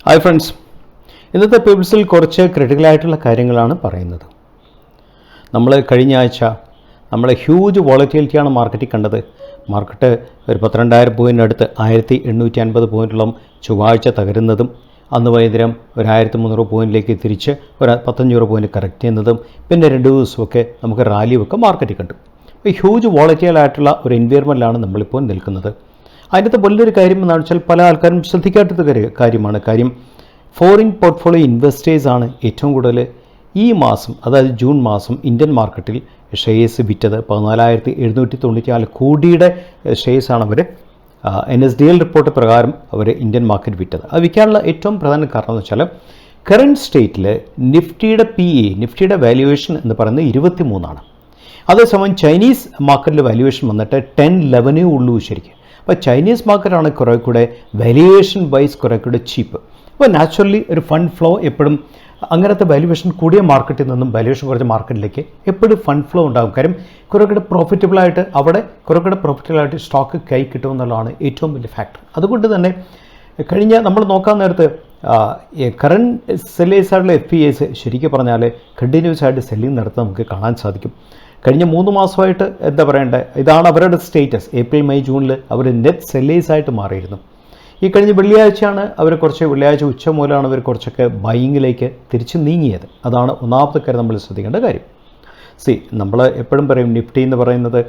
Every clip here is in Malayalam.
ഹായ് ഫ്രണ്ട്സ്, ഇന്നത്തെ പീപ്പിൾസിൽ കുറച്ച് ക്രിട്ടിക്കലായിട്ടുള്ള കാര്യങ്ങളാണ് പറയുന്നത്. നമ്മൾ കഴിഞ്ഞ ആഴ്ച ഹ്യൂജ് വോളറ്റിലിറ്റിയാണ് മാർക്കറ്റിൽ കണ്ടത്. മാർക്കറ്റ് ഒരു 12,000 പോയിൻ്റിനടുത്ത് 1850 പോയിൻറ്റോളം ചൊവ്വാഴ്ച തകരുന്നതും അന്ന് വൈകുന്നേരം ഒരു 1300 പോയിൻറ്റിലേക്ക് തിരിച്ച് ഒരു 1500 പോയിൻറ്റ് കറക്റ്റ് ചെയ്യുന്നതും പിന്നെ 2 ദിവസമൊക്കെ നമുക്ക് റാലിയൊക്കെ മാർക്കറ്റിൽ കണ്ടു. അപ്പോൾ ഹ്യൂജ് വോളറ്റൈലായിട്ടുള്ള ഒരു എൻവയർമെൻറ്റിലാണ് നമ്മളിപ്പോൾ നിൽക്കുന്നത്. അതിനകത്ത് വലിയൊരു കാര്യം എന്താണെന്ന് വെച്ചാൽ പല ആൾക്കാരും ശ്രദ്ധിക്കാത്ത കാര്യം ഫോറിൻ പോർട്ട്ഫോളിയോ ഇൻവെസ്റ്റേഴ്സാണ് ഏറ്റവും കൂടുതൽ ഈ മാസം, അതായത് ജൂൺ മാസം ഇന്ത്യൻ മാർക്കറ്റിൽ ഷെയർസ് വിറ്റത്. 14,794 കോടിയുടെ ഷെയർസാണ് അവർ NSDL റിപ്പോർട്ട് പ്രകാരം അവർ ഇന്ത്യൻ മാർക്കറ്റ് വിറ്റത്. അത് വിൽക്കാനുള്ള ഏറ്റവും പ്രധാന കാരണം എന്ന് വെച്ചാൽ കറൻറ്റ് സ്റ്റേറ്റിൽ നിഫ്റ്റിയുടെ വാല്യുവേഷൻ എന്ന് പറയുന്നത് 23 അതേസമയം ചൈനീസ് മാർക്കറ്റിൽ വാല്യുവേഷൻ വന്നിട്ട് 10-11 ഉള്ളൂ ശരിക്കും. അപ്പോൾ ചൈനീസ് മാർക്കറ്റാണ് കുറേ കൂടെ വാല്യുവേഷൻ വൈസ് കുറേ കൂടെ ചീപ്പ്. അപ്പോൾ നാച്ചുറലി ഒരു ഫണ്ട് ഫ്ലോ എപ്പോഴും അങ്ങനത്തെ വാല്യുവേഷൻ കൂടിയ മാർക്കറ്റിൽ നിന്നും വാല്യുവേഷൻ കുറഞ്ഞ മാർക്കറ്റിലേക്ക് എപ്പോഴും ഫണ്ട് ഫ്ലോ ഉണ്ടാകും. കാര്യം കുറേ കൂടെ പ്രോഫിറ്റബിളായിട്ട് സ്റ്റോക്ക് കൈ കിട്ടുമെന്നുള്ളതാണ് ഏറ്റവും വലിയ ഫാക്ടർ. അതുകൊണ്ട് തന്നെ കഴിഞ്ഞ നമ്മൾ നോക്കാൻ നേരത്ത് കറൻറ്റ് സെല്ലേഴ്സായിട്ടുള്ള FPAs ശരിക്കും പറഞ്ഞാൽ കണ്ടിന്യൂസ് ആയിട്ട് സെല്ലിംഗ് നടത്താൻ നമുക്ക് കാണാൻ സാധിക്കും. കഴിഞ്ഞ 3 മാസമായിട്ട് എന്താ പറയേണ്ടത്, ഇതാണ് അവരുടെ സ്റ്റേറ്റസ്. ഏപ്രിൽ മെയ് ജൂണിൽ അവർ നെറ്റ് സെല്ലേഴ്സായിട്ട് മാറിയിരുന്നു. ഈ കഴിഞ്ഞ വെള്ളിയാഴ്ചയാണ് വെള്ളിയാഴ്ച ഉച്ച മൂലമാണ് അവർ കുറച്ചൊക്കെ ബൈയിങ്ങിലേക്ക് തിരിച്ച് നീങ്ങിയത്. അതാണ് ഒന്നാമത്തെ കാര്യം നമ്മൾ ശ്രദ്ധിക്കേണ്ട കാര്യം. നമ്മൾ എപ്പോഴും പറയും നിഫ്റ്റി എന്ന് പറയുന്നത്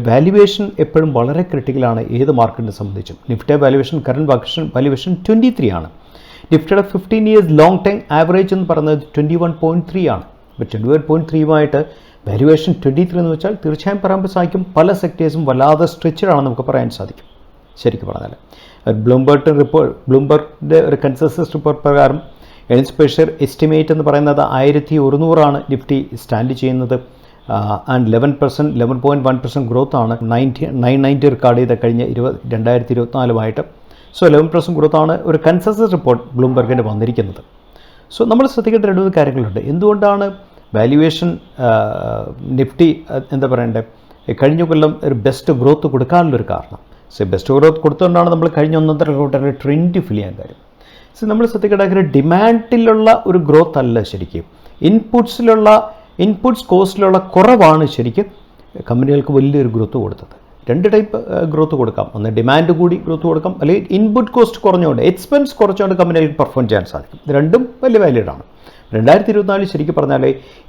വാല്യുവേഷൻ എപ്പോഴും വളരെ ക്രിട്ടിക്കലാണ് ഏത് മാർക്കറ്റിനെ സംബന്ധിച്ചും. നിഫ്റ്റിയുടെ വാല്യുവേഷൻ കറൻറ്റ് വാല്യുവേഷൻ 23 ആണ്. നിഫ്റ്റിയുടെ 15 ഇയേഴ്സ് ലോങ് ടൈം ആവറേജ് എന്ന് പറയുന്നത് 21.3 ആണ്. അപ്പോൾ 21.3 വാല്യുവേഷൻ 23 എന്ന് വെച്ചാൽ തീർച്ചയായും പറയാൻ സാധിക്കും പല സെക്ടേഴ്സും വല്ലാതെ സ്ട്രെച്ചഡാണെന്ന് നമുക്ക് പറയാൻ സാധിക്കും. ശരിക്കും പറഞ്ഞാൽ ബ്ലൂംബർഗിൻ്റെ ഒരു കൺസെൻസസ് റിപ്പോർട്ട് പ്രകാരം ഏണിങ്സ് പെർ ഷെയർ എസ്റ്റിമേറ്റ് എന്ന് പറയുന്നത് 1100 നിഫ്റ്റി സ്റ്റാൻഡ് ചെയ്യുന്നത്. ആൻഡ് 11.1% ഗ്രോത്ത് ആണ് 990 റെക്കോർഡ് ചെയ്ത കഴിഞ്ഞ 2024 സോ 11% ഗ്രോത്താണ് ഒരു കൺസെൻസസ് റിപ്പോർട്ട് ബ്ലൂംബർഗിൻ്റെ വന്നിരിക്കുന്നത്. സോ നമ്മൾ ശ്രദ്ധിക്കേണ്ട 2 കാര്യങ്ങളുണ്ട്. എന്തുകൊണ്ടാണ് വാല്യുവേഷൻ നിഫ്റ്റി എന്താ പറയണ്ടേ കഴിഞ്ഞ കൊല്ലം ഒരു ബെസ്റ്റ് ഗ്രോത്ത് കൊടുക്കാനുള്ളൊരു കാരണം? ബെസ്റ്റ് ഗ്രോത്ത് കൊടുത്തുകൊണ്ടാണ് നമ്മൾ കഴിഞ്ഞ 1.5 ക്വാർട്ടറിൽ ട്രെൻഡ് ഫിൽ ചെയ്യാൻ കാര്യം. നമ്മൾ ശ്രദ്ധിക്കേണ്ട ഡിമാൻഡിലുള്ള ഒരു ഗ്രോത്ത് അല്ല ശരിക്കും, ഇൻപുട്സ് കോസ്റ്റിലുള്ള കുറവാണ് ശരിക്കും കമ്പനികൾക്ക് വലിയൊരു ഗ്രോത്ത് കൊടുത്തത്. 2 ടൈപ്പ് ഗ്രോത്ത് കൊടുക്കാം. ഒന്ന് ഡിമാൻഡ് കൂടി ഗ്രോത്ത് കൊടുക്കാം, അല്ലെങ്കിൽ ഇൻപുട്ട് കോസ്റ്റ് കുറഞ്ഞുകൊണ്ട് എക്സ്പെൻസ് കുറച്ചുകൊണ്ട് കമ്പനികൾക്ക് പെർഫോം ചെയ്യാൻ സാധിക്കും. ഇത് രണ്ടും വലിയ വാല്യൂഡാണ്. 2024 ശരിക്കും പറഞ്ഞാൽ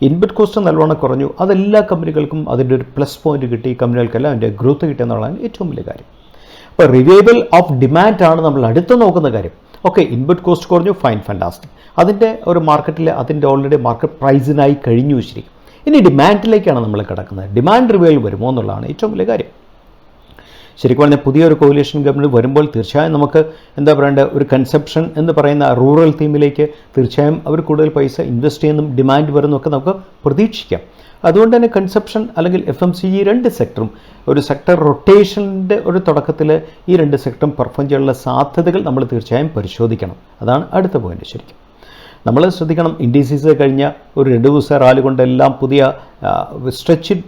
ഇൻപുട്ട് കോസ്റ്റ് നല്ലോണം കുറഞ്ഞു. അതെല്ലാ കമ്പനികൾക്കും അതിൻ്റെ ഒരു പ്ലസ് പോയിന്റ് കിട്ടി, കമ്പനികൾക്കെല്ലാം അതിൻ്റെ ഗ്രോത്ത് കിട്ടുക ഏറ്റവും വലിയ കാര്യം. അപ്പോൾ റിവൈവൽ ഓഫ് ഡിമാൻഡാണ് നമ്മൾ അടുത്ത് നോക്കുന്ന കാര്യം. ഓക്കെ, ഇൻപുട്ട് കോസ്റ്റ് കുറഞ്ഞു, ഫൈൻ, ഫാൻറ്റാസ്റ്റിക്. അതിൻ്റെ ഒരു മാർക്കറ്റിൽ അതിൻ്റെ ഓൾറെഡി മാർക്കറ്റ് പ്രൈസിനായി കഴിഞ്ഞു ശരിക്കും. ഇനി ഡിമാൻഡിലേക്കാണ് നമ്മൾ കിടക്കുന്നത്. ഡിമാൻഡ് റിവൈവൽ വരുമോ എന്നുള്ളതാണ് ഏറ്റവും വലിയ കാര്യം. ശരിക്കും പറഞ്ഞാൽ പുതിയൊരു കോalition ഗവൺമെൻറ് വരുമ്പോൾ തീർച്ചയായും നമുക്ക് എന്താ പറയേണ്ടത്, ഒരു കൺസെപ്ഷൻ എന്ന് പറയുന്ന റൂറൽ തീമിലേക്ക് തീർച്ചയായും അവർ കൂടുതൽ പൈസ ഇൻവെസ്റ്റ് ചെയ്യുന്നതും ഡിമാൻഡ് വരുന്നതൊക്കെ നമുക്ക് പ്രതീക്ഷിക്കാം. അതുകൊണ്ട് തന്നെ കൺസെപ്ഷൻ അല്ലെങ്കിൽ FMCG 2 സെക്ടറും ഒരു സെക്ടർ റൊട്ടേഷൻ്റെ ഒരു തുടക്കത്തിൽ ഈ 2 സെക്ടറും പെർഫോം ചെയ്യാനുള്ള സാധ്യതകൾ നമ്മൾ തീർച്ചയായും പരിശോധിക്കണം. അതാണ് അടുത്ത പോയിന്റ്. ശരിക്കും നമ്മൾ ശ്രദ്ധിക്കണം, ഇൻഡിസീസ് കഴിഞ്ഞ ഒരു 2 ദിവസം റാലി കൊണ്ടെല്ലാം പുതിയ സ്ട്രെച്ചിഡ്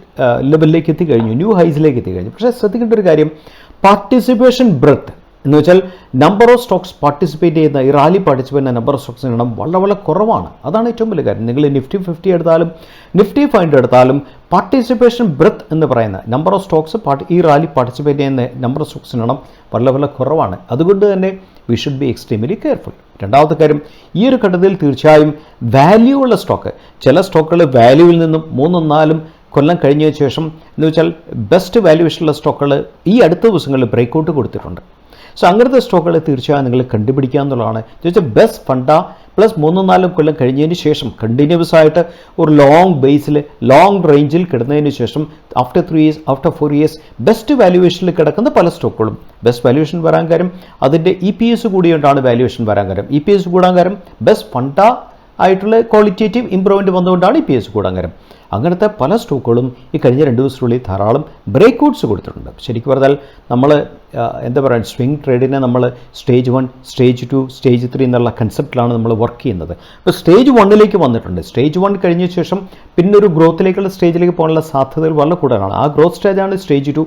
ലെവലിലേക്ക് എത്തിക്കഴിഞ്ഞു, ന്യൂ ഹൈസിലേക്ക് എത്തിക്കഴിഞ്ഞു. പക്ഷേ ശ്രദ്ധിക്കേണ്ട ഒരു കാര്യം, പാർട്ടിസിപ്പേഷൻ ബ്രെത്ത് എന്ന് വെച്ചാൽ നമ്പർ ഓഫ് സ്റ്റോക്സ് പാർട്ടിസിപ്പേറ്റ് ചെയ്യുന്ന ഈ റാലി പാർട്ടിസിപ്പേറ്റ് ചെയ്യുന്ന നമ്പർ ഓഫ് സ്റ്റോക്സിന് എണ്ണം വളരെ കുറവാണ്. അതാണ് ഏറ്റവും വലിയ കാര്യം. നിങ്ങൾ നിഫ്റ്റി 50 എടുത്താലും നിഫ്റ്റി 500 എടുത്താലും പാർട്ടിസിപ്പേഷൻ ബ്രെത്ത് എന്ന് പറയുന്ന നമ്പർ ഓഫ് സ്റ്റോക്സ് ഈ റാലി പാർട്ടിസിപ്പേറ്റ് ചെയ്യുന്ന നമ്പർ ഓഫ് സ്റ്റോക്സിന് എണ്ണം വളരെ കുറവാണ്. അതുകൊണ്ട് തന്നെ we should be extremely careful. രണ്ടാമത്തെ കാര്യം, ഈ ഒരു ഘട്ടത്തിൽ തീർച്ചയായും വാല്യൂ ഉള്ള സ്റ്റോക്ക്, ചില സ്റ്റോക്കുകൾ വാല്യൂവിൽ നിന്നും 3-4 കൊല്ലം കഴിഞ്ഞതിന് ശേഷം എന്ന് വെച്ചാൽ ബെസ്റ്റ് വാല്യുവേഷനുള്ള സ്റ്റോക്കുകൾ ഈ അടുത്ത ദിവസങ്ങളിൽ ബ്രേക്കൗട്ട് കൊടുത്തിട്ടുണ്ട്. സോ അങ്ങനത്തെ സ്റ്റോക്കുകൾ തീർച്ചയായും നിങ്ങൾ കണ്ടുപിടിക്കുക എന്നുള്ളതാണ്. ചോദിച്ചാൽ ബെസ്റ്റ് ഫണ്ട പ്ലസ് 3-4 കൊല്ലം കഴിഞ്ഞതിന് ശേഷം കണ്ടിന്യൂസ് ആയിട്ട് ഒരു ലോങ് ബേസിൽ ലോങ് റേഞ്ചിൽ കിടന്നതിന് ശേഷം after 3 years after 4 years best വാല്യുവേഷനിൽ കിടക്കുന്ന പല സ്റ്റോക്കുകളും ബെസ്റ്റ് വാല്യുവേഷൻ വരാൻ കാര്യം അതിൻ്റെ EPS കൂടിയോണ്ടാണ് വാല്യുവേഷൻ വരാൻ കാര്യം. EPS കൂടാൻ കാര്യം ബെസ്റ്റ് ഫണ്ട ആയിട്ടുള്ള ക്വാളിറ്റേറ്റീവ് ഇമ്പ്രൂവ്മെൻറ്റ് വന്നുകൊണ്ടാണ് EPS കൂടാൻ കാര്യം. അങ്ങനത്തെ പല സ്റ്റോക്കുകളും ഈ കഴിഞ്ഞ 2 ദിവസത്തിനുള്ളിൽ ധാരാളം ബ്രേക്കൗട്ട്സ് കൊടുത്തിട്ടുണ്ട്. ശരിക്കും പറഞ്ഞാൽ നമ്മൾ എന്താ പറയുക, സ്വിംഗ് ട്രേഡിനെ നമ്മൾ സ്റ്റേജ് 1, സ്റ്റേജ് 2, സ്റ്റേജ് 3 എന്നുള്ള കൺസെപ്റ്റിലാണ് നമ്മൾ വർക്ക് ചെയ്യുന്നത്. അപ്പോൾ സ്റ്റേജ് 1 വന്നിട്ടുണ്ട്. സ്റ്റേജ് 1 കഴിഞ്ഞ ശേഷം പിന്നെ ഒരു ഗ്രോത്തിലേക്കുള്ള സ്റ്റേജിലേക്ക് പോകാനുള്ള സാധ്യതകൾ വളരെ കൂടുതലാണ്. ആ ഗ്രോത്ത് സ്റ്റേജാണ് സ്റ്റേജ് 2.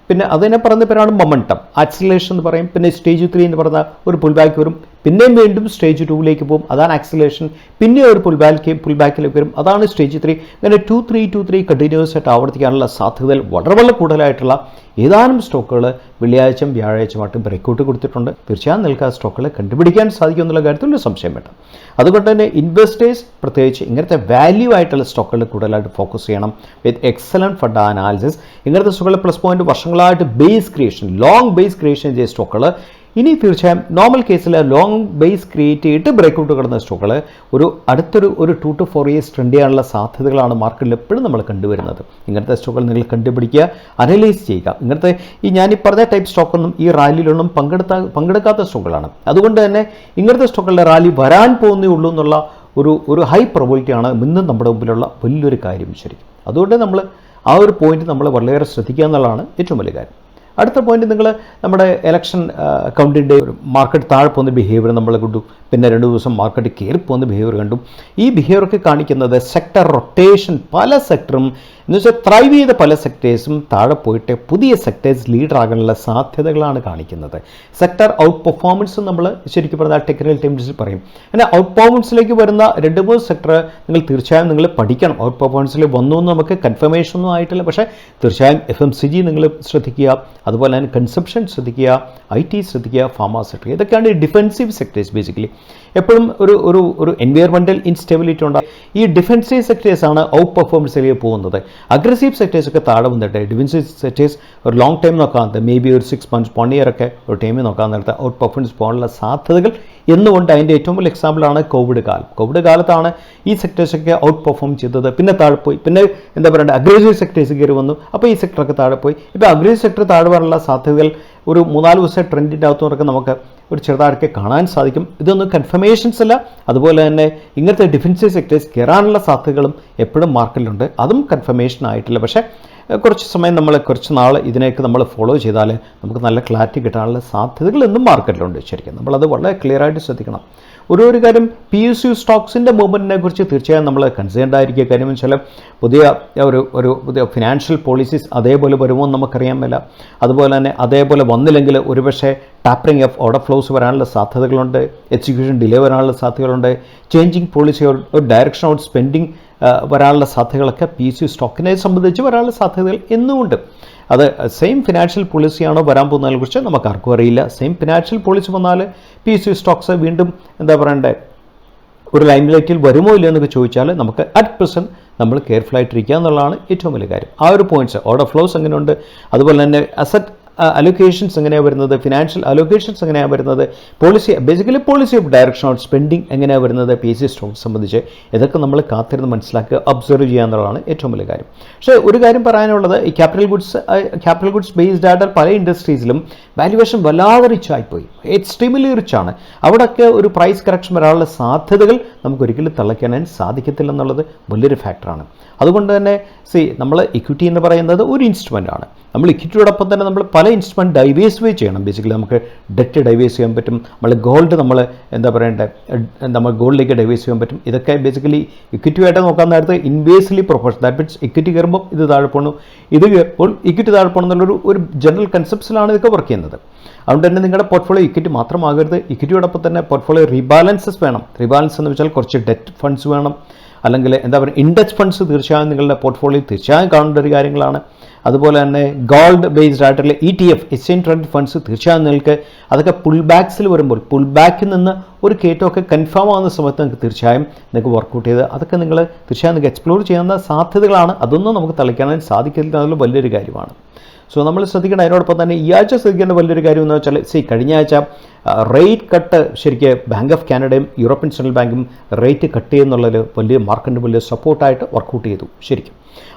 പിന്നെ അതിനെ പറയുന്ന പേരാണ് മൊമെൻറ്റം, ആക്സിലറേഷൻ എന്ന് പറയും. പിന്നെ സ്റ്റേജ് 3 എന്ന് പറഞ്ഞാൽ ഒരു പുൾ ബാക്ക് വരും. പിന്നെയും വീണ്ടും സ്റ്റേജ് 2ലേക്ക് പോകും, അതാണ് ആക്സിലേഷൻ. പിന്നെ ഒരു പുൾ ബാക്കിലേക്ക് വരും, അതാണ് സ്റ്റേജ് 3. ഇങ്ങനെ 2-3 കണ്ടിന്യൂസ് ആയിട്ട് ആവർത്തിക്കാനുള്ള സാധ്യതകൾ വളരെ കൂടുതലായിട്ടുള്ള ഏതാനും സ്റ്റോക്കുകൾ വെള്ളിയാഴ്ചയും വ്യാഴാഴ്ചയുമായിട്ട് ബ്രേക്കൗട്ട് കൊടുത്തിട്ടുണ്ട്. തീർച്ചയായും നിങ്ങൾക്ക് ആ സ്റ്റോക്കുകളെ കണ്ടുപിടിക്കാൻ സാധിക്കും എന്നുള്ള കാര്യത്തിൽ ഒരു സംശയം വേണ്ട. അതുകൊണ്ട് തന്നെ ഇൻവെസ്റ്റേഴ്സ് പ്രത്യേകിച്ച് ഇങ്ങനത്തെ വാല്യൂ ആയിട്ടുള്ള സ്റ്റോക്കുകളിൽ കൂടുതലായിട്ട് ഫോക്കസ് ചെയ്യണം വിത്ത് എക്സലൻറ്റ് ഫണ്ട് അനാലിസിസ്. ഇങ്ങനത്തെ സ്റ്റോക്കുകൾ പ്ലസ് പോയിന്റ് വർഷങ്ങളായിട്ട് ലോങ് ബേസ് ക്രിയേഷൻ ചെയ്ത സ്റ്റോക്കുകൾ ഇനി തീർച്ചയായും നോർമൽ കേസിൽ ലോങ് ബേസ് ക്രിയേറ്റ് ചെയ്തിട്ട് ബ്രേക്കൗട്ട് കിടന്ന സ്റ്റോക്കുകൾ അടുത്തൊരു 2 to 4 years ട്രെൻഡ് ചെയ്യാനുള്ള സാധ്യതകളാണ് മാർക്കറ്റിൽ എപ്പോഴും നമ്മൾ കണ്ടുവരുന്നത്. ഇങ്ങനത്തെ സ്റ്റോക്കുകൾ നിങ്ങൾ കണ്ടുപിടിക്കുക, അനലൈസ് ചെയ്യുക. ഇങ്ങനത്തെ ഞാനീ പറഞ്ഞ ടൈപ്പ് സ്റ്റോക്കൊന്നും ഈ റാലിയിലൊന്നും പങ്കെടുക്കാത്ത സ്റ്റോക്കുകളാണ്. അതുകൊണ്ട് തന്നെ ഇങ്ങനത്തെ സ്റ്റോക്കുകളുടെ റാലി വരാൻ പോകുന്നേ ഉള്ളൂ എന്നുള്ള ഒരു ഹൈ പ്രോബിലിറ്റിയാണ് ഇന്നും നമ്മുടെ മുമ്പിലുള്ള വലിയൊരു കാര്യം ശരിക്കും. അതുകൊണ്ട് നമ്മൾ ആ ഒരു പോയിന്റ് നമ്മൾ വളരെ ശ്രദ്ധിക്കുക എന്നുള്ളതാണ് ഏറ്റവും വലിയ കാര്യം. അടുത്ത പോയിന്റ്, നിങ്ങൾ നമ്മുടെ ഇലക്ഷൻ കൗണ്ടിൻ്റെ മാർക്കറ്റ് താഴെ പോകുന്ന ബിഹേവിയർ നമ്മൾ കണ്ടു. പിന്നെ 2 ദിവസം മാർക്കറ്റ് കയറി പോകുന്ന ബിഹേവിയർ കണ്ടു. ഈ ബിഹേവിയറൊക്കെ കാണിക്കുന്നത് സെക്ടർ റൊട്ടേഷൻ, പല സെക്ടറും എന്ന് വെച്ചാൽ ത്രൈവ് ചെയ്ത പല സെക്ടേഴ്സും താഴെ പോയിട്ട് പുതിയ സെക്ടേഴ്സ് ലീഡറാകാനുള്ള സാധ്യതകളാണ് കാണിക്കുന്നത്. സെക്ടർ ഔട്ട് പെർഫോമൻസ് നമ്മൾ ശരിക്കും പറഞ്ഞാൽ ടെക്നിക്കൽ ടേംസിൽ പറയും. അങ്ങനെ ഔട്ട് പെർഫോമൻസിലേക്ക് വരുന്ന 2-3 സെക്ടർ നിങ്ങൾ തീർച്ചയായും നിങ്ങൾ പഠിക്കണം. ഔട്ട് പെർഫോമൻസിൽ വന്നു എന്ന് നമുക്ക് കൺഫർമേഷൻ ഒന്നും ആയിട്ടില്ല, പക്ഷേ തീർച്ചയായും FMCG നിങ്ങൾ ശ്രദ്ധിക്കുക, അതുപോലെ തന്നെ കൺസംപ്ഷൻ ശ്രദ്ധിക്കുക, IT ശ്രദ്ധിക്കുക, ഫാർമ സെക്ടർ, ഇതൊക്കെയാണ് ഡിഫെൻസീവ് സെക്ടേഴ്സ്. ബേസിക്കലി എപ്പോഴും ഒരു എൻവയറമെൻ്റൽ ഇൻസ്റ്റെബിലിറ്റി ഉണ്ടാകും. ഈ ഡിഫെൻസീവ് സെക്ടേഴ്സാണ് ഔട്ട് പെർഫോമൻസിലേക്ക് പോകുന്നത്. അഗ്രസീവ് സെക്ടേഴ്സൊക്കെ താഴെ വന്നിട്ട് ഡിഫെൻസീവ് സെക്ടേഴ്സ് ഒരു ലോങ് ടൈം നോക്കാതെ മേ ബി ഒരു 6 months 1 year ഒക്കെ ഒരു ടൈമിൽ നോക്കാൻ നേരത്തെ ഔട്ട് പെർഫോമൻസ് പോകാനുള്ള സാധ്യതകൾ എന്നുകൊണ്ട് അതിൻ്റെ ഏറ്റവും വലിയ എക്സാമ്പിളാണ് കോവിഡ് കാലത്താണ് ഈ സെക്ടേഴ്സൊക്കെ ഔട്ട് പെർഫോം ചെയ്തത്. പിന്നെ താഴെ പോയി, പിന്നെ എന്താ പറയുക അഗ്രസീവ് സെക്ടേഴ്സ് കയറി വന്നു, അപ്പോൾ ഈ സെക്ടറൊക്കെ താഴെ പോയി. ഇപ്പോൾ അഗ്രസീവ് സെക്ടർ താഴെ വരാനുള്ള സാധ്യതകൾ ഒരു 3-4 ദിവസം ട്രെൻഡിൻ്റെ അകത്തുനിന്നൊക്കെ നമുക്ക് ഒരു ചെറുതായിട്ട് കാണാൻ സാധിക്കും. ഇതൊന്നും കൺഫർമേഷൻസ് അല്ല. അതുപോലെ തന്നെ ഇങ്ങനത്തെ ഡിഫെൻസീവ് സെക്ടേഴ്സ് കയറാനുള്ള സാധ്യതകളും എപ്പോഴും മാർക്കറ്റിലുണ്ട്. അതും കൺഫർമേഷൻ ആയിട്ടില്ല. പക്ഷേ കുറച്ച് സമയം കുറച്ച് നാൾ ഇതിനെയൊക്കെ നമ്മൾ ഫോളോ ചെയ്താൽ നമുക്ക് നല്ല ക്ലാരിറ്റി കിട്ടാനുള്ള സാധ്യതകൾ എന്നും മാർക്കറ്റിലുണ്ട്. ശരിക്കും നമ്മളത് വളരെ ക്ലിയർ ആയിട്ട് ശ്രദ്ധിക്കണം. ഒരു കാര്യം, PSU സ്റ്റോക്സിൻ്റെ മൂവ്മെൻറ്റിനെ കുറിച്ച് തീർച്ചയായും നമ്മൾ കൺസേൺഡ് ആയിരിക്കുക. കാര്യം വെച്ചാൽ പുതിയ ഫിനാൻഷ്യൽ പോളിസീസ് അതേപോലെ വരുമോ എന്ന് നമുക്കറിയാൻ മേല. അതുപോലെ തന്നെ അതേപോലെ വന്നില്ലെങ്കിൽ ഒരുപക്ഷെ ടാപ്പറിംഗ് ഓഫ് ഓർഡർ ഫ്ലോസ് വരാനുള്ള സാധ്യതകളുണ്ട്, എക്സിക്യൂഷൻ ഡിലേ വരാനുള്ള സാധ്യതകളുണ്ട്, ചേഞ്ചിങ് പോളിസി ഒരു ഡയറക്ഷൻ ഔട്ട് സ്പെൻഡിങ് വരാനുള്ള സാധ്യതകളൊക്കെ PSU സ്റ്റോക്കിനെ സംബന്ധിച്ച് വരാനുള്ള സാധ്യതകൾ എന്നുമുണ്ട്. അത് സെയിം ഫിനാൻഷ്യൽ പോളിസിയാണോ വരാൻ പോകുന്നതിനെ കുറിച്ച് നമുക്ക് ആർക്കും അറിയില്ല. സെയിം ഫിനാൻഷ്യൽ പോളിസി വന്നാൽ PSU സ്റ്റോക്സ് വീണ്ടും എന്താ പറയണ്ടേ ഒരു ലൈംലൈറ്റിൽ വരുമോ ഇല്ലയോ എന്നൊക്കെ ചോദിച്ചാൽ നമുക്ക് അറ്റ് പ്രസൻറ്റ് നമ്മൾ കെയർഫുൾ ആയിട്ടിരിക്കുക എന്നുള്ളതാണ് ഏറ്റവും വലിയ കാര്യം. ആ ഒരു പോയിന്റ്സ്, ഓർഡർ ഫ്ലോസ് എങ്ങനെയുണ്ട്, അതുപോലെ തന്നെ അസറ്റ് അലോക്കേഷൻസ് എങ്ങനെയാണ് വരുന്നത്, ഫിനാൻഷ്യൽ അലോക്കേഷൻസ് എങ്ങനെയാണ് വരുന്നത്, policy of direction out spending എങ്ങനെയാണ് വരുന്നത് PSU സ്റ്റോക്സ് സംബന്ധിച്ച്, ഇതൊക്കെ നമ്മൾ കാത്തിരുന്ന് മനസ്സിലാക്കുക, ഒബ്സർവ് ചെയ്യുക എന്നുള്ളതാണ് ഏറ്റവും വലിയ കാര്യം. പക്ഷേ ഒരു കാര്യം പറയാനുള്ളത്, ഈ ക്യാപിറ്റൽ ഗുഡ്സ് ബേസ്ഡ് ആയിട്ട് പല ഇൻഡസ്ട്രീസിലും വാല്യുവേഷൻ വല്ലാതെ റിച്ചായിപ്പോയി, എക്സ്ട്രീംലി റിച്ചാണ്. അവിടെയൊക്കെ ഒരു പ്രൈസ് കറക്ഷൻ വരാനുള്ള സാധ്യതകൾ നമുക്കൊരിക്കലും തള്ളയ്ക്കാനായി സാധിക്കത്തില്ലെന്നുള്ളത് വലിയൊരു ഫാക്ടറാണ്. അതുകൊണ്ട് തന്നെ നമ്മൾ ഇക്വിറ്റി എന്ന് പറയുന്നത് ഒരു ഇൻസ്ട്രുമെൻ്റാണ്. നമ്മൾ ഇക്വിറ്റിയോടൊപ്പം തന്നെ നമ്മൾ പല ഇൻസ്ട്രുമെൻറ്റ് ഡൈവേഴ്സിഫൈ ചെയ്യണം. ബേസിക്കലി നമുക്ക് ഡെറ്റ് ഡൈവേഴ്സ് ചെയ്യാൻ പറ്റും, ഗോൾഡ് നമ്മൾ ഗോൾഡിലേക്ക് ഡൈവേഴ്സ് ചെയ്യാൻ പറ്റും. ഇതൊക്കെ ബേസിക്കലി ഇക്വിറ്റിയായിട്ട് നോക്കാൻ നേരത്തെ inversely proportion, that means equity കയറുമ്പോൾ ഇത് താഴെ പോകണം, ഇത് കയറുമ്പോൾ ഇക്വിറ്റി താഴെ പോകണം എന്നുള്ളൊരു ജനറൽ കൺസെപ്റ്റ്സിലാണ് ഇതൊക്കെ വർക്ക് ചെയ്യുന്നത്. അതുകൊണ്ട് തന്നെ നിങ്ങളുടെ പോർട്ട്ഫോളിയോ ഇക്വിറ്റി മാത്രമാകരുത്, ഇക്വിറ്റിയോടൊപ്പം തന്നെ പോർട്ട്ഫോളിയോ റീബാലൻസസ് വേണം. റീബാലൻസ് എന്ന് വെച്ചാൽ കുറച്ച് ഡെറ്റ് ഫണ്ട്സ് വേണം, അല്ലെങ്കിൽ എന്താ പറയുക ഇൻഡെക്സ് ഫണ്ട്സ് തീർച്ചയായും നിങ്ങളുടെ പോർട്ട്ഫോളിയോ തീർച്ചയായും കാണേണ്ട ഒരു കാര്യങ്ങളാണ്. അതുപോലെ തന്നെ ഗോൾഡ് ബേസ്ഡ് ആയിട്ടുള്ള ETF എക്സ്ചേഞ്ച് ട്രേഡഡ് ഫണ്ട്സ് തീർച്ചയായും നിങ്ങൾക്ക് അതൊക്കെ പുൾ ബാക്സിൽ വരുമ്പോൾ പുൾ ബാക്കിൽ നിന്ന് ഒരു കയറ്റമൊക്കെ കൺഫേം ആകുന്ന സമയത്ത് നിങ്ങൾക്ക് തീർച്ചയായും നിങ്ങൾക്ക് വർക്കൗട്ട് ചെയ്ത് അതൊക്കെ നിങ്ങൾ തീർച്ചയായും നിങ്ങൾക്ക് എക്സ്പ്ലോർ ചെയ്യാവുന്ന സാധ്യതകളാണ്. അതൊന്നും നമുക്ക് തളിക്കാനായി സാധിക്കില്ല എന്നുള്ള വലിയൊരു കാര്യമാണ്. സോ നമ്മൾ ശ്രദ്ധിക്കണം. അതിനോടൊപ്പം തന്നെ ഈ ആഴ്ച ശ്രദ്ധിക്കേണ്ട വലിയൊരു കാര്യം എന്ന് വെച്ചാൽ കഴിഞ്ഞ ആഴ്ച റേറ്റ് കട്ട് ശരിക്കും ബാങ്ക് ഓഫ് കാനഡയും യൂറോപ്യൻ സെൻട്രൽ ബാങ്കും റേറ്റ് കട്ട് ചെയ്യുന്നുള്ളൊരു വലിയ മാർക്കറ്റിന് വലിയ സപ്പോർട്ടായിട്ട് വർക്കൗട്ട് ചെയ്തു ശരിക്കും.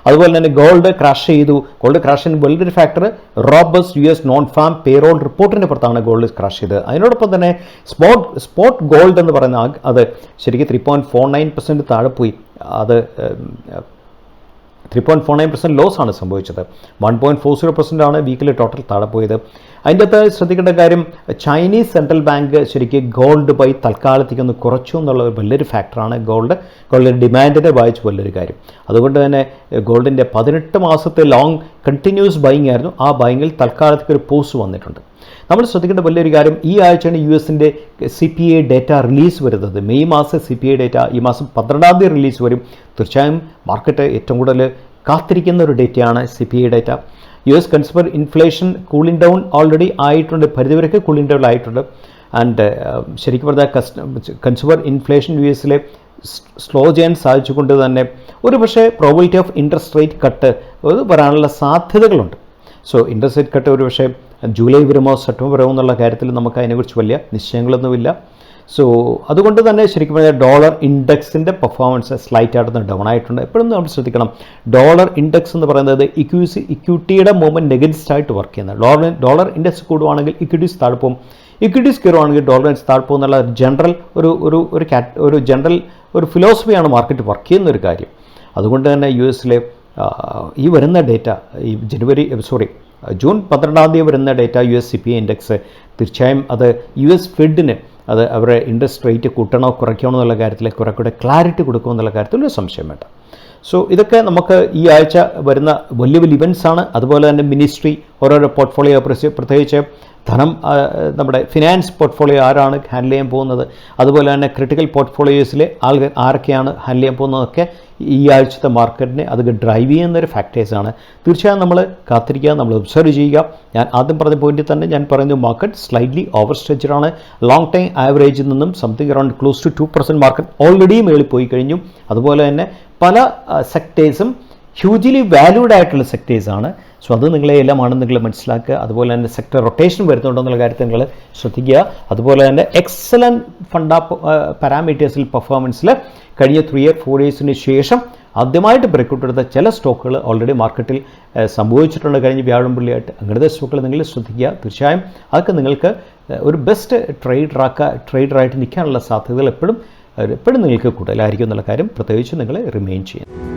അതുപോലെ തന്നെ ഗോൾഡ് ക്രാഷ് ചെയ്തു. ഗോൾഡ് ക്രാഷ് ചെയ്യുന്ന വലിയൊരു factor robust US non farm payroll റിപ്പോർട്ടിൻ്റെ പുറത്താണ് ഗോൾഡ് ക്രാഷ് ചെയ്തത്. അതിനോടൊപ്പം തന്നെ സ്പോട്ട് ഗോൾഡ് എന്ന് പറയുന്ന അത് ശരിക്കും 3.49% താഴെ പോയി. അത് 3.49% ലോസ് ആണ് സംഭവിച്ചത്. 1.40% ആണ് വീക്കിലി ടോട്ടൽ താഴെ പോയത്. അതിൻ്റെ അകത്ത് ശ്രദ്ധിക്കേണ്ട കാര്യം ചൈനീസ് സെൻട്രൽ ബാങ്ക് ശരിക്കും ഗോൾഡ് ബൈ തൽക്കാലത്തേക്കൊന്ന് കുറച്ചു എന്നുള്ള ഒരു വലിയൊരു ഫാക്ടറാണ് ഗോൾഡിൻ്റെ ഡിമാൻഡിനെ ബാധിച്ച വലിയൊരു കാര്യം. അതുകൊണ്ട് തന്നെ ഗോൾഡിൻ്റെ 18 മാസത്തെ ലോങ് കണ്ടിന്യൂസ് ബൈങ് ആയിരുന്നു. ആ ബൈങ്ങിൽ തൽക്കാലത്തേക്ക് ഒരു പോസ് വന്നിട്ടുണ്ട്. നമ്മൾ ശ്രദ്ധിക്കേണ്ട വലിയൊരു കാര്യം, ഈ ആഴ്ചയാണ് US-ൻ്റെ CPI ഡേറ്റ റിലീസ് വരുന്നത്. മെയ് മാസം CPI ഡേറ്റ ഈ മാസം 12-ാം തീയതി റിലീസ് വരും. തീർച്ചയായും മാർക്കറ്റ് ഏറ്റവും കൂടുതൽ കാത്തിരിക്കുന്ന ഒരു ഡേറ്റയാണ് CPI data. US consumer inflation cooling down already ആയിട്ടുണ്ട്, പരിധിവരെയൊക്കെ കൂളിംഗ് ഡൗൺ ആയിട്ടുണ്ട്. ആൻഡ് ശരിക്കും പറഞ്ഞാൽ കൺസ്യൂമർ ഇൻഫ്ലേഷൻ US-ലെ സ്ലോ ചെയ്യാൻ സാധിച്ചുകൊണ്ട് തന്നെ ഒരു പക്ഷേ probability of interest rate cut വരാനുള്ള സാധ്യതകളുണ്ട്. സോ ഇൻട്രസ്റ്റ് റേറ്റ് കട്ട് ഒരു പക്ഷേ ജൂലൈ വരുമോ സെപ്റ്റംബർ വരുമോ എന്നുള്ള കാര്യത്തിൽ നമുക്ക് അതിനെക്കുറിച്ച് വലിയ നിശ്ചയങ്ങളൊന്നുമില്ല. സോ അതുകൊണ്ട് തന്നെ ശരിക്കും പറഞ്ഞാൽ ഡോളർ ഇൻഡെക്സിൻ്റെ പെർഫോമൻസ് സ്ലൈറ്റ് ആയിട്ട് ഡൗൺ ആയിട്ടുണ്ട്. എപ്പോഴും നമ്മൾ ശ്രദ്ധിക്കണം, ഡോളർ ഇൻഡെക്സ് എന്ന് പറയുന്നത് ഇക്വിറ്റിയുടെ മൂവ്മെൻറ്റ് നെഗറ്റിസ്റ്റ് ആയിട്ട് വർക്ക് ചെയ്യുന്നത്. ഡോളർ ഇൻഡെക്സ് കൂടുവാണെങ്കിൽ ഇക്വിറ്റീസ് താഴെ പോകും, ഇക്വിറ്റീസ് കയറുവാണെങ്കിൽ ഡോളർ ഇൻഡെക്സ് താഴെ പോകും എന്നുള്ള ജനറൽ ഒരു ഫിലോസഫിയാണ് മാർക്കറ്റ് വർക്ക് ചെയ്യുന്ന ഒരു കാര്യം. അതുകൊണ്ട് തന്നെ US-ലെ ഈ വരുന്ന ഡേറ്റ ഈ ജൂൺ 12-ാം തീയതി വരുന്ന ഡേറ്റ US CPI ഇൻഡെക്സ് തീർച്ചയായും അത് US ഫെഡിന് അത് അവരുടെ ഇൻട്രസ്റ്റ് റേറ്റ് കൂട്ടണോ കുറയ്ക്കണോ എന്നുള്ള കാര്യത്തിൽ കുറെ കൂടെ ക്ലാരിറ്റി കൊടുക്കുമെന്നുള്ള കാര്യത്തിൽ ഒരു സംശയം വേണ്ട. സോ ഇതൊക്കെ നമുക്ക് ഈ ആഴ്ച വരുന്ന വലിയ വലിയ ഇവൻറ്റ്സ് ആണ്. അതുപോലെ തന്നെ മിനിസ്ട്രി ഓരോരോ പോർട്ട്ഫോളിയോ പ്രത്യേകിച്ച് ധനം നമ്മുടെ ഫിനാൻസ് പോർട്ട്ഫോളിയോ ആരാണ് ഹാൻഡിൽ ചെയ്യാൻ പോകുന്നത്, അതുപോലെ തന്നെ ക്രിട്ടിക്കൽ പോർട്ട്ഫോളിയോസിലെ ആളുകൾ ആരൊക്കെയാണ് ഹാൻഡിൽ ചെയ്യാൻ പോകുന്നതൊക്കെ ഈ ആഴ്ചത്തെ മാർക്കറ്റിനെ അത് ഡ്രൈവ് ചെയ്യുന്നൊരു ഫാക്ടേഴ്സാണ്. തീർച്ചയായും നമ്മൾ കാത്തിരിക്കുക, നമ്മൾ ഒബ്സർവ് ചെയ്യുക. ഞാൻ ആദ്യം പറഞ്ഞ പോയിന്റിൽ തന്നെ ഞാൻ പറയുന്നു, മാർക്കറ്റ് സ്ലൈറ്റ്ലി ഓവർ സ്ട്രെച്ചഡാണ്. ലോങ് ടൈം ആവറേജിൽ നിന്നും something around close to 2% market already മേളിൽ പോയി കഴിഞ്ഞു. അതുപോലെ തന്നെ പല സെക്ടേഴ്സും ഹ്യൂജ്ലി വാല്യൂഡ് ആയിട്ടുള്ള സെക്ടേഴ്സാണ്. സോ അത് എല്ലാമാണ് നിങ്ങൾ മനസ്സിലാക്കുക. അതുപോലെ തന്നെ സെക്ടർ റൊട്ടേഷൻ വരുന്നുണ്ടോ എന്നുള്ള കാര്യത്തിൽ നിങ്ങൾ ശ്രദ്ധിക്കുക. അതുപോലെ തന്നെ എക്സലൻറ്റ് പാരാമീറ്റേഴ്സിൽ പെർഫോമൻസിൽ കഴിഞ്ഞ 3-4 ഇയേഴ്സിന് ശേഷം ആദ്യമായിട്ട് ബ്രേക്കൗട്ട് എടുത്ത ചില സ്റ്റോക്കുകൾ ഓൾറെഡി മാർക്കറ്റിൽ സംഭവിച്ചിട്ടുണ്ട് കഴിഞ്ഞ വ്യാഴം വെള്ളിയായിട്ട്. അങ്ങനത്തെ സ്റ്റോക്കുകൾ നിങ്ങൾ ശ്രദ്ധിക്കുക. തീർച്ചയായും അതൊക്കെ നിങ്ങൾക്ക് ഒരു ബെസ്റ്റ് ട്രേഡറായിട്ട് നിൽക്കാനുള്ള സാധ്യതകൾ എപ്പോഴും നിങ്ങൾക്ക് കൂടുതലായിരിക്കും എന്നുള്ള കാര്യം പ്രത്യേകിച്ച് നിങ്ങൾ റിമെയിൻ ചെയ്യുന്നു.